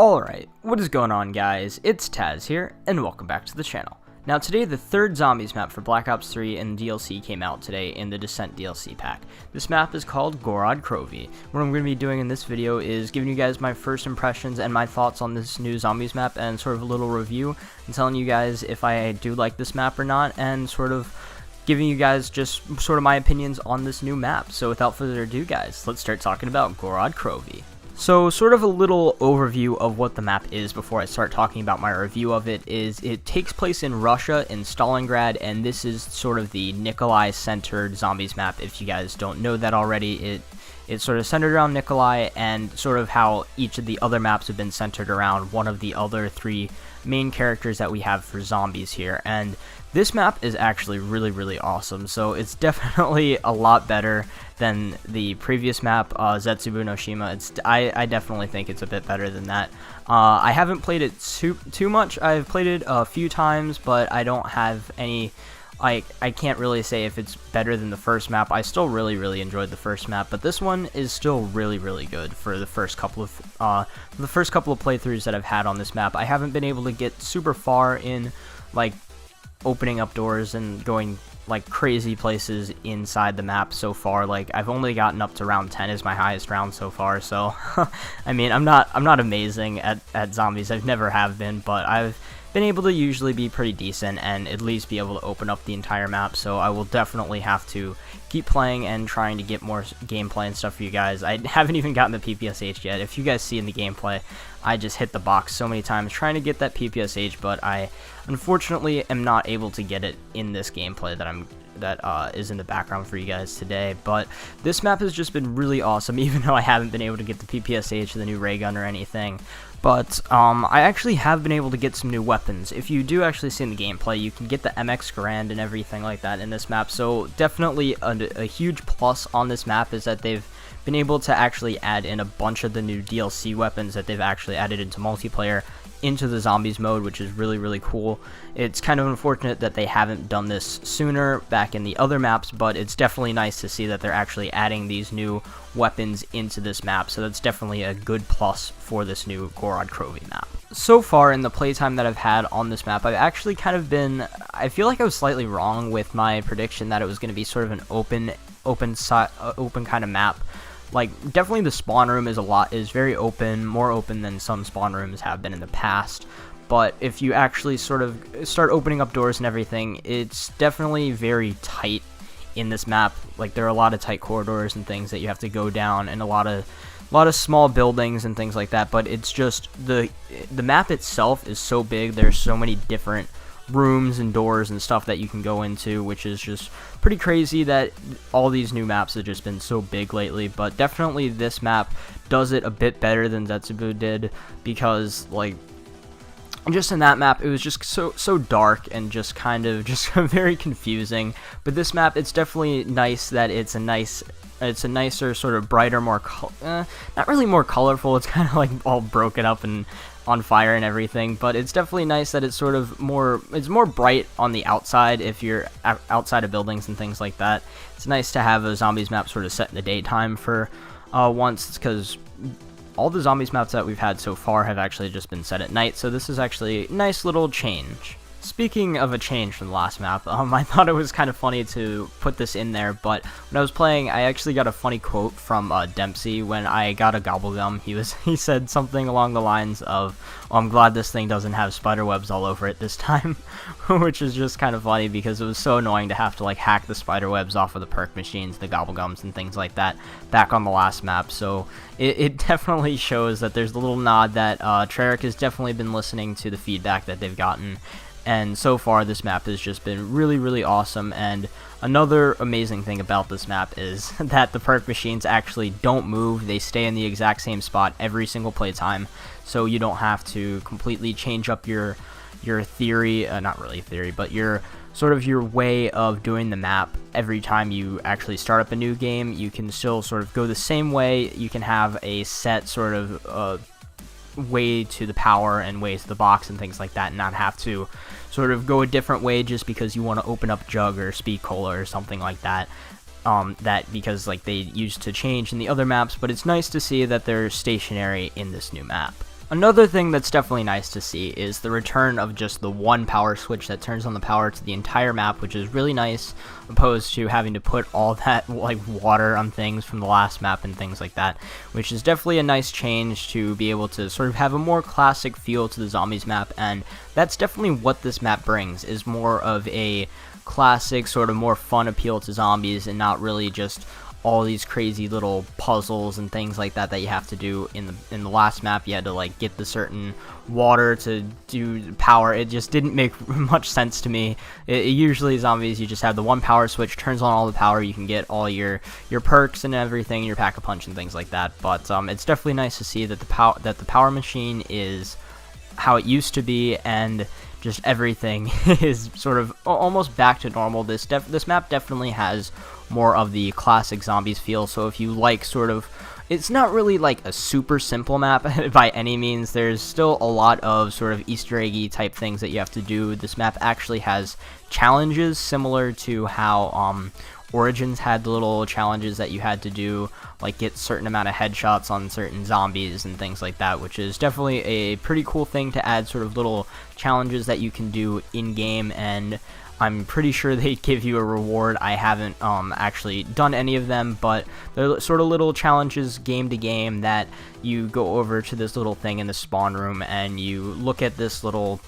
Alright, what is going on guys? It's Tazz here, and welcome back to the channel. Now today the third zombies map for Black Ops 3 and DLC came out today in the Descent DLC pack. This map is called GOROD KROVI. What I'm going to be doing in this video is giving you guys my first impressions and my thoughts on this new zombies map and sort of a little review and telling you guys if I do like this map or not and sort of giving you guys just sort of my opinions on this new map. So without further ado guys, let's start talking about GOROD KROVI. So sort of a little overview of what the map is before I start talking about my review of it is it takes place in Russia, in Stalingrad, and this is sort of the Nikolai-centered zombies map. If you guys don't know that already, it's sort of centered around Nikolai and sort of how each of the other maps have been centered around one of the other three main characters that we have for zombies here. And this map is actually really awesome, so it's definitely a lot better than the previous map, Zetsubu no Shima. I definitely think it's a bit better than that. I haven't played it too much. I've played it a few times, but I don't have any, I can't really say if it's better than the first map. I still really enjoyed the first map, but this one is still really good for the first couple of playthroughs that I've had on this map. I haven't been able to get super far in like opening up doors and going like crazy places inside the map so far. Like I've only gotten up to round 10 is my highest round so far, so I mean I'm not amazing at zombies. I've never have been, but I've been able to usually be pretty decent and at least be able to open up the entire map. So I will definitely have to keep playing and trying to get more gameplay and stuff for you guys. I haven't even gotten the PPSH yet. If you guys see in the gameplay, I just hit the box so many times trying to get that PPSH, but I unfortunately am not able to get it in this gameplay that is in the background for you guys today. But this map has just been really awesome, even though I haven't been able to get the PPSH or the new ray gun or anything. But I actually have been able to get some new weapons. If you do actually see in the gameplay, you can get the MX Garand and everything like that in this map. So definitely a huge plus on this map is that they've been able to actually add in a bunch of the new DLC weapons that they've actually added into multiplayer into the zombies mode, which is really cool. It's kind of unfortunate that they haven't done this sooner back in the other maps, but it's definitely nice to see that they're actually adding these new weapons into this map, so that's definitely a good plus for this new GOROD KROVI map. So far in the playtime that I've had on this map, I've actually kind of been, I feel like I was slightly wrong with my prediction that it was going to be sort of an open kind of map. Like, definitely the spawn room is very open, more open than some spawn rooms have been in the past. But if you actually sort of start opening up doors and everything, it's definitely very tight in this map. Like, there are a lot of tight corridors and things that you have to go down, and a lot of small buildings and things like that. But it's just the map itself is so big. There's so many different rooms and doors and stuff that you can go into, which is just pretty crazy that all these new maps have just been so big lately. But definitely this map does it a bit better than Zetsubu did, because like just in that map it was just so dark and just kind of very confusing. But this map, it's definitely nice that it's a nicer sort of brighter, more not really more colorful, it's kind of like all broken up and on fire and everything, but it's definitely nice that it's sort of more bright on the outside if you're outside of buildings and things like that. It's nice to have a zombies map sort of set in the daytime for once, because all the zombies maps that we've had so far have actually just been set at night, so this is actually a nice little change. Speaking of a change from the last map, I thought it was kind of funny to put this in there, but when I was playing, I actually got a funny quote from Dempsey when I got a gobblegum. He said something along the lines of, "Oh, I'm glad this thing doesn't have spider webs all over it this time," which is just kind of funny because it was so annoying to have to like hack the spider webs off of the perk machines, the gobblegums and things like that back on the last map. So it definitely shows that there's a little nod that Treyarch has definitely been listening to the feedback that they've gotten. And so far this map has just been really awesome. And another amazing thing about this map is that the perk machines actually don't move. They stay in the exact same spot every single playtime, so you don't have to completely change up your theory, not really theory, but your sort of your way of doing the map every time you actually start up a new game. You can still sort of go the same way. You can have a set sort of way to the power and way to the box and things like that, and not have to sort of go a different way just because you want to open up Jug or Speed Cola or something like that. Because like they used to change in the other maps, but it's nice to see that they're stationary in this new map. Another thing that's definitely nice to see is the return of just the one power switch that turns on the power to the entire map, which is really nice, opposed to having to put all that like water on things from the last map and things like that, which is definitely a nice change to be able to sort of have a more classic feel to the zombies map. And that's definitely what this map brings, is more of a classic sort of more fun appeal to zombies, and not really just all these crazy little puzzles and things like that that you have to do in the last map. You had to like get the certain water to do power. It just didn't make much sense to me. Usually zombies, you just have the one power switch, turns on all the power, you can get all your perks and everything, your pack-a-punch and things like that. But it's definitely nice to see that the power machine is how it used to be, and just everything is sort of almost back to normal. This map definitely has more of the classic zombies feel. So if you like sort of, it's not really like a super simple map by any means. There's still a lot of sort of Easter eggy type things that you have to do. This map actually has challenges similar to how Origins had the little challenges that you had to do, like get certain amount of headshots on certain zombies and things like that, which is definitely a pretty cool thing to add, sort of little challenges that you can do in game. And I'm pretty sure they give you a reward. I haven't actually done any of them, but they're sort of little challenges game to game that you go over to this little thing in the spawn room and you look at this little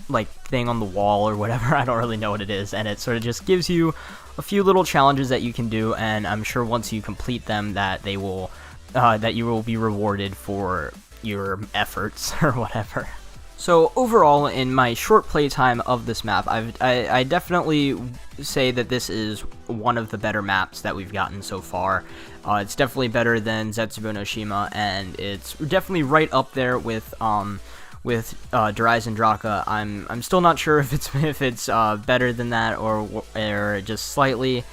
like thing on the wall or whatever. I don't really know what it is, and it sort of just gives you a few little challenges that you can do, and I'm sure once you complete them that they will that you will be rewarded for your efforts or whatever. So overall, in my short playtime of this map, I definitely say that this is one of the better maps that we've gotten so far. It's definitely better than Zetsubo no Shima, and it's definitely right up there with Dryzen Draka. I'm still not sure if it's better than that or just slightly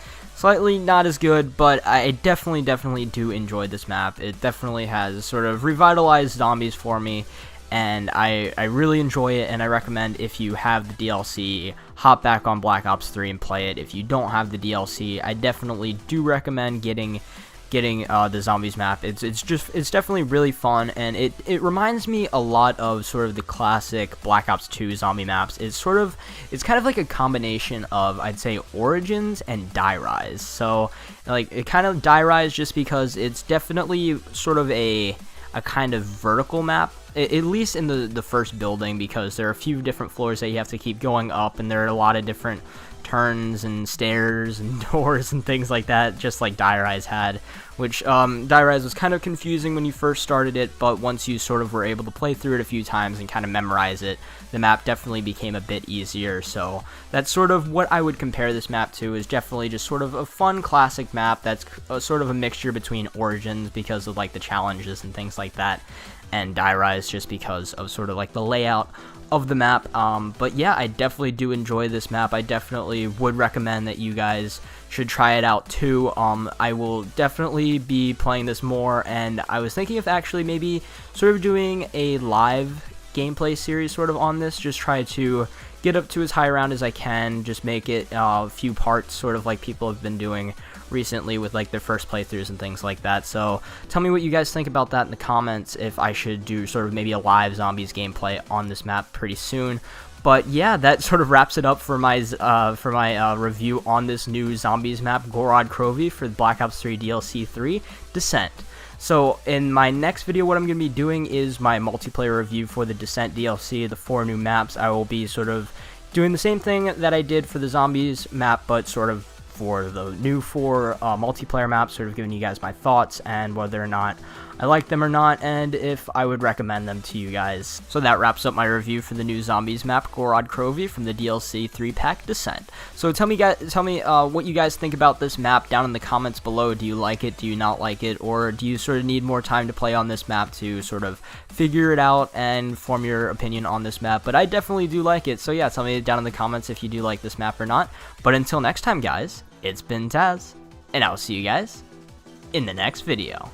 not as good, but I definitely do enjoy this map. It definitely has sort of revitalized zombies for me, and I really enjoy it, and I recommend, if you have the DLC, hop back on Black Ops 3 and play it. If you don't have the DLC, I definitely do recommend getting the zombies map. It's definitely really fun, and it reminds me a lot of sort of the classic Black Ops 2 zombie maps. It's kind of like a combination of, I'd say, Origins and Die Rise. So like it kind of Die Rise just because it's definitely sort of a kind of vertical map, at least in the first building, because there are a few different floors that you have to keep going up, and there are a lot of different turns and stairs and doors and things like that, just like Die Rise had, which Die Rise was kind of confusing when you first started it, but once you sort of were able to play through it a few times and kind of memorize it, the map definitely became a bit easier. So that's sort of what I would compare this map to, is definitely just sort of a fun classic map that's sort of a mixture between Origins because of like the challenges and things like that, and Die Rise just because of sort of like the layout of the map. But yeah, I definitely do enjoy this map. I definitely would recommend that you guys should try it out too. I will definitely be playing this more, and I was thinking of actually maybe sort of doing a live gameplay series sort of on this, just try to get up to as high round as I can, just make it a few parts, sort of like people have been doing recently with like their first playthroughs and things like that. So tell me what you guys think about that in the comments, if I should do sort of maybe a live zombies gameplay on this map pretty soon. But yeah, that sort of wraps it up for my review on this new zombies map, GOROD KROVI, for Black Ops 3 DLC 3 Descent. So in my next video, what I'm going to be doing is my multiplayer review for the Descent DLC, the 4 new maps. I will be sort of doing the same thing that I did for the zombies map, but sort of for the new 4 multiplayer maps, sort of giving you guys my thoughts and whether or not I like them or not, and if I would recommend them to you guys. So that wraps up my review for the new zombies map, GOROD KROVI, from the DLC 3-pack Descent. So tell me what you guys think about this map down in the comments below. Do you like it? Do you not like it? Or do you sort of need more time to play on this map to sort of figure it out and form your opinion on this map? But I definitely do like it. So yeah, tell me down in the comments if you do like this map or not. But until next time, guys, it's been Tazz, and I'll see you guys in the next video.